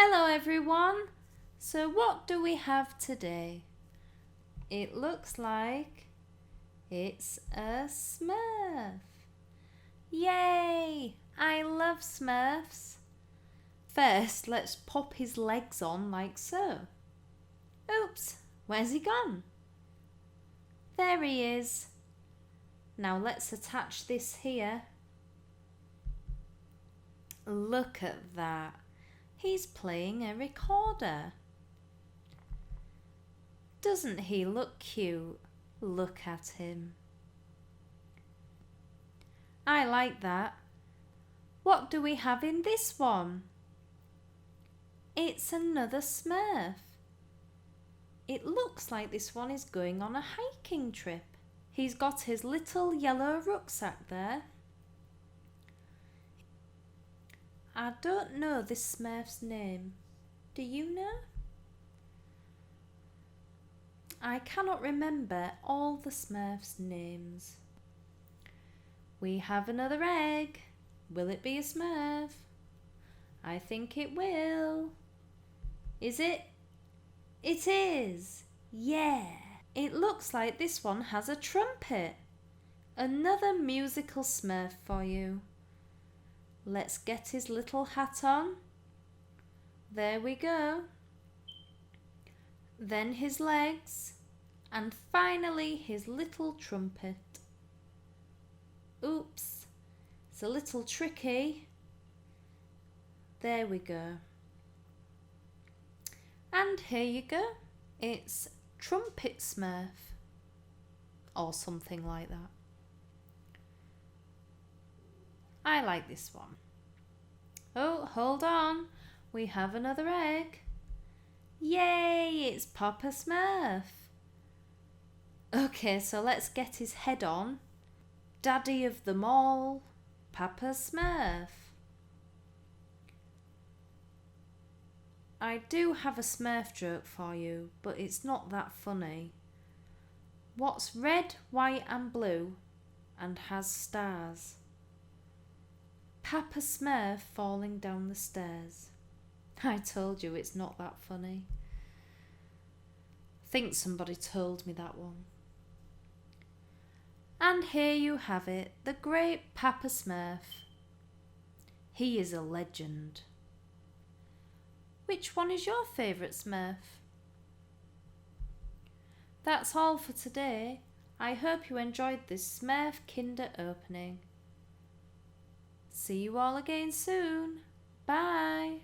Hello everyone! So what do we have today? It looks like it's a Smurf. Yay! I love Smurfs. First, let's pop his legs on like so. Oops, where's he gone? There he is. Now let's attach this here. Look at that. He's playing a recorder. Doesn't he look cute? Look at him. I like that. What do we have in this one? It's another Smurf. It looks like this one is going on a hiking trip. He's got his little yellow rucksack there. I don't know this Smurf's name. Do you know? I cannot remember all the Smurfs' names. We have another egg. Will it be a Smurf? I think it will. Is it? It is. Yeah. It looks like this one has a trumpet. Another musical Smurf for you. Let's get his little hat on. There we go. Then his legs. And finally his little trumpet. Oops, it's a little tricky. There we go. And here you go. It's Trumpet Smurf. Or something like that. I like this one. Oh, hold on. We have another egg. Yay, it's Papa Smurf. Okay, so let's get his head on. Daddy of them all, Papa Smurf. I do have a Smurf joke for you, but it's not that funny. What's red, white and blue and has stars? Papa Smurf falling down the stairs. I told you it's not that funny. Think somebody told me that one. And here you have it, the great Papa Smurf. He is a legend. Which one is your favourite Smurf? That's all for today. I hope you enjoyed this Smurf Kinder opening. See you all again soon. Bye.